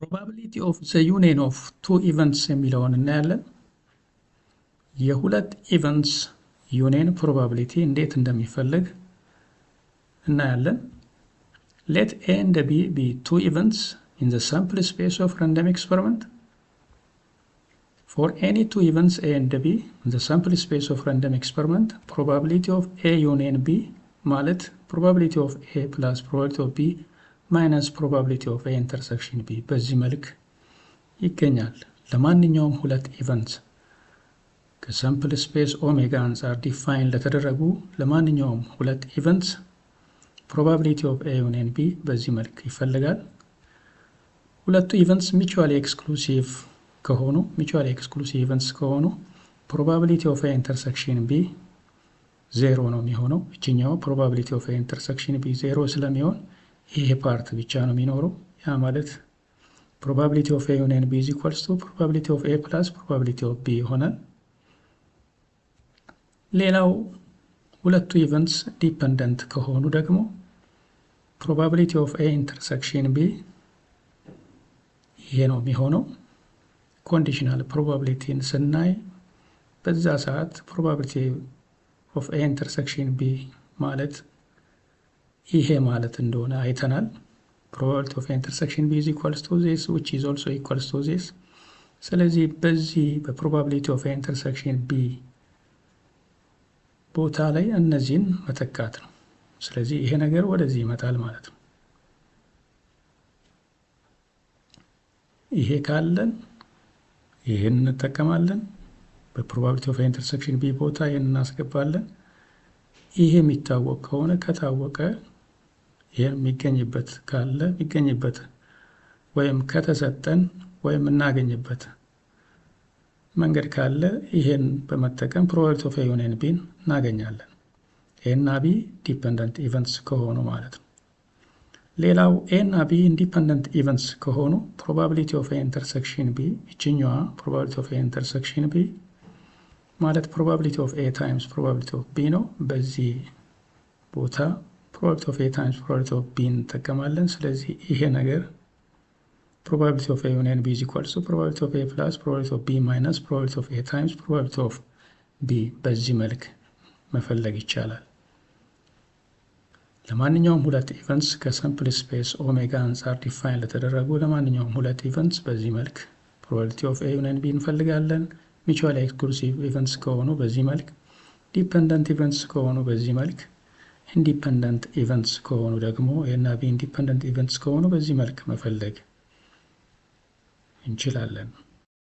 Probability of the union of two events የሚለውን እናያለን። የሁለት events union probability እንዴት እንደሚፈልግ እናያለን። Let A and B be two events in the sample space of random experiment. For any two events A and B in the sample space of random experiment, probability of A union B ማለት probability of A plus probability of B minus probability of A intersection B በዚህ መልክ ይገኛል። ለማንኛውም ሁለት ኢቨንት ከሳምፕል ስፔስ ኦሜጋ አንፃር ዲፋይን ለተደረጉ ለማንኛውም ሁለት ኢቨንት probability of A union B በዚህ መልክ ይፈልጋል። ሁለቱ ኢቨንትስ mutually exclusive ከሆኑ ኢቨንትስ ከሆኑ probability of A intersection B 0 ነው የሚሆነው። እችኛው probability of A intersection B 0 ስለሚሆን ይሄ ፓርት ብቻ ነው የሚኖረው። ያ ማለት probability of A union B is equals to probability of A plus probability of B ይሆናል። ሌላው ሁለቱ ኢቨንትስ ዲፔንደንት ከሆኑ ደግሞ probability of A intersection B ይሄ ነው የሚሆነው። ኮንዲሽናል ፕሮባቢሊቲን ስናይ በዛ ሰዓት probability of A intersection B ማለት ይሄ ማለት እንደሆነ አይተናል። probability of A intersection B is equals to this which is also equals to this። ስለዚህ በዚህ በprobability of A intersection B ቦታ ላይ እነዚህን መተካት ነው። ስለዚህ ይሄ ነገር ወደዚህ ይመጣል ማለት ነው። ይሄ ካለን ይሄን እንጠቀማለን። በprobability of A intersection B ቦታ ይሄን እናስገባለን። ይሄ የሚታወቅ ከሆነ ከታወቀ ይሄን የሚገኝበት ካለ የሚገኝበት ወይም ከተሰጠን ወይም እናገኝበት መንገድ ካለ ይሄን በመጠቀም probability of A union B እናገኛለን። A እና B ዲፔንደንት ኢቨንትስ ከሆኑ ማለት ነው። ሌላው A እና B ኢንዲፔንደንት ኢቨንትስ ከሆኑ probability of A intersection B እችኛዋ probability of A intersection B ማለት probability of A times probability of B ነው። በዚህ ቦታ probability of A times probability of B እንጠቀማለን። ስለዚህ ይሄ ነገር probability of A union B is equals to probability of A plus probability of B minus probability of A times probability of B በዚህ መልክ መፈለግ ይቻላል። ለማንኛውም ሁለት ኢቨንትስ ከሳምፕል ስፔስ ኦሜጋ አንፃር ዲፋይን ለተደረጉ ለማንኛውም ሁለት ኢቨንትስ በዚህ መልክ probability of A union B እንፈልጋለን። mutually exclusive ኢቨንትስ ከሆኑ በዚህ መልክ፣ ዲፔንደንት ኢቨንትስ ከሆኑ በዚህ መልክ፣ ኢንዲፔንደንት ኢቨንትስ ከሆኑ ደግሞ A እና B ኢንዲፔንደንት ኢቨንትስ ከሆኑ በዚህ መልክ መፈለግ እንችላለን።